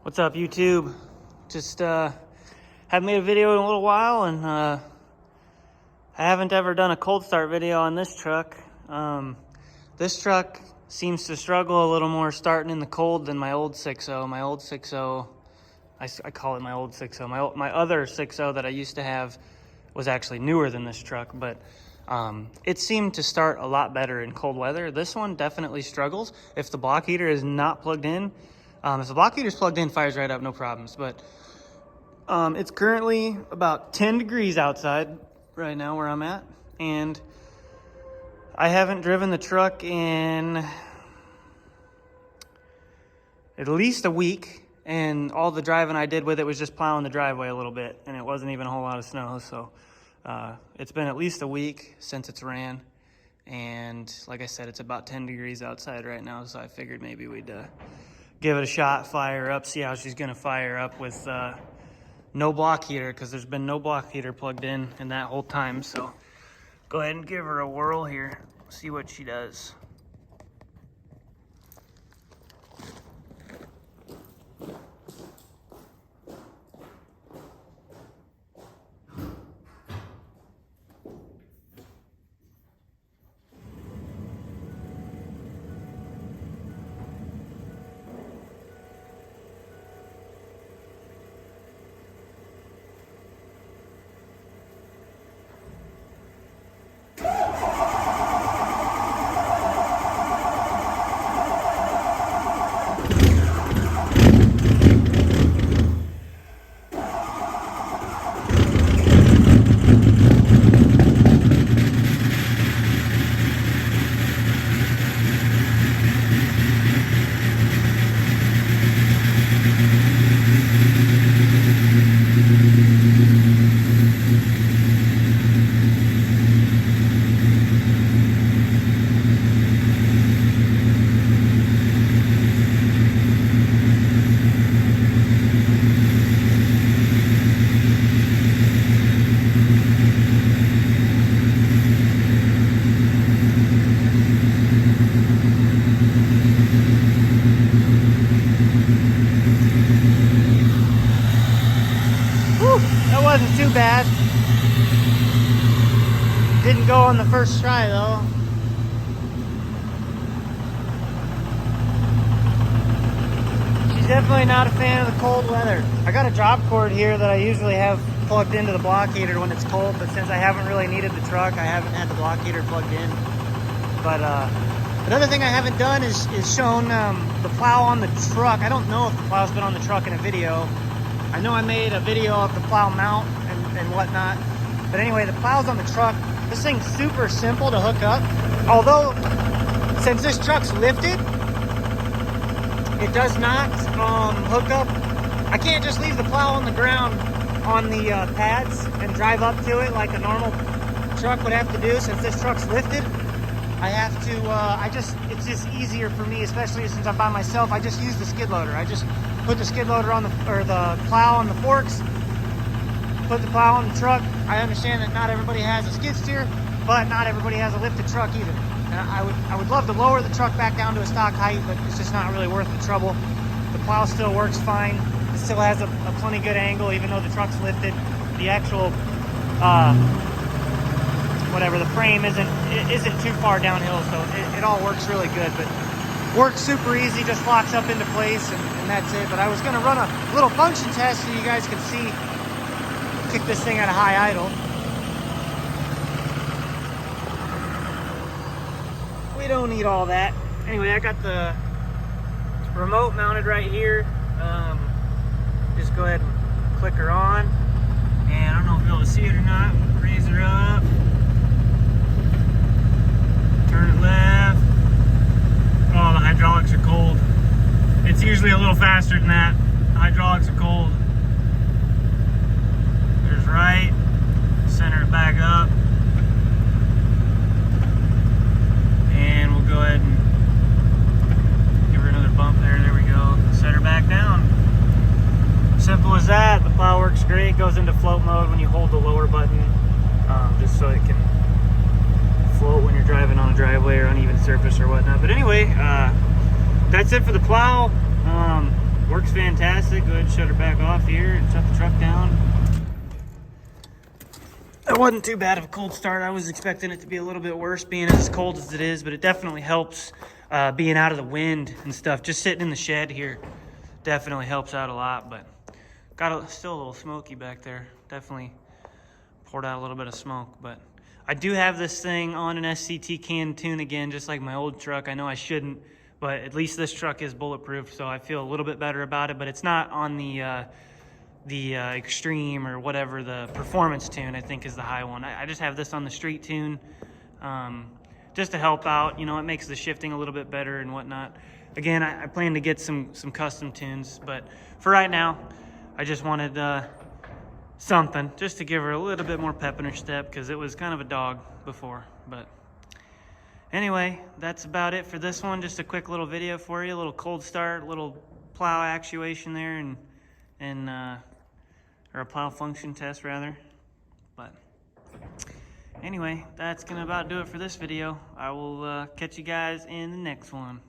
What's up, YouTube? Just haven't made a video in a little while, and I haven't ever done a cold start video on this truck. This truck seems to struggle a little more starting in the cold than my old 6.0. My old 6.0, I call it my old 6.0. My other 6.0 that I used to have was actually newer than this truck, but it seemed to start a lot better in cold weather. This one definitely struggles. If the block heater is not plugged in, if the block heater's plugged in, fires right up, no problems. But it's currently about 10 degrees outside right now where I'm at, and I haven't driven the truck in at least a week, and all the driving I did with it was just plowing the driveway a little bit, and it wasn't even a whole lot of snow. So it's been at least a week since it's ran, and like I said, it's about 10 degrees outside right now, so I figured maybe we'd give it a shot, fire up, see how she's gonna fire up with no block heater, because there's been no block heater plugged in that whole time. So go ahead and give her a whirl here, see what she does. That wasn't too bad. Didn't go on the first try though. She's definitely not a fan of the cold weather. I got a drop cord here that I usually have plugged into the block heater when it's cold, but since I haven't really needed the truck, I haven't had the block heater plugged in. But another thing I haven't done is shown the plow on the truck. I don't know if the plow's been on the truck in a video. I know I made a video of the plow mount and whatnot, but anyway, the plow's on the truck. This thing's super simple to hook up, although since this truck's lifted, it does not hook up. I can't just leave the plow on the ground on the pads and drive up to it like a normal truck would have to do. Since this truck's lifted, I have to, it's just easier for me, especially since I'm by myself. I just use the skid loader. I just put the skid loader on the plow on the forks, put the plow on the truck. I understand that not everybody has a skid steer, but not everybody has a lifted truck either. And I would love to lower the truck back down to a stock height, but it's just not really worth the trouble. The plow still works fine. It still has a plenty good angle, even though the truck's lifted. The actual, the frame isn't too far downhill, so it all works really good. But works super easy, just locks up into place, and that's it. But I was gonna run a little function test so you guys can see, kick this thing at a high idle. We don't need all that. Anyway, I got the remote mounted right here. Just go ahead and click her on. And I don't know if you'll be able to see it or not. Raise her up. Turn it left. Oh, the hydraulics are cold. It's usually a little faster than that. The hydraulics are cold. There's right. Center it back up. And we'll go ahead and give her another bump there. There we go. Set her back down. Simple as that. The plow works great. It goes into float mode when you hold the lower button, just so it can float when you're driving on a driveway or uneven surface or whatnot. But anyway, that's it for the plow. Works fantastic. Go ahead and shut her back off here and shut the truck down. It wasn't too bad of a cold start. I was expecting it to be a little bit worse being as cold as it is, but it definitely helps being out of the wind and stuff. Just sitting in the shed here definitely helps out a lot, but still a little smoky back there. Definitely poured out a little bit of smoke, but I do have this thing on an SCT can tune again, just like my old truck. I know I shouldn't, but at least this truck is bulletproof, so I feel a little bit better about it, but it's not on the extreme or whatever, the performance tune I think is the high one. I just have this on the street tune just to help out. You know, it makes the shifting a little bit better and whatnot. Again, I plan to get some custom tunes, but for right now I just wanted something just to give her a little bit more pep in her step, because it was kind of a dog before. But anyway, that's about it for this one. Just a quick little video for you, a little cold start, a little plow actuation there, and or a plow function test rather. But anyway, that's gonna about do it for this video. I will catch you guys in the next one.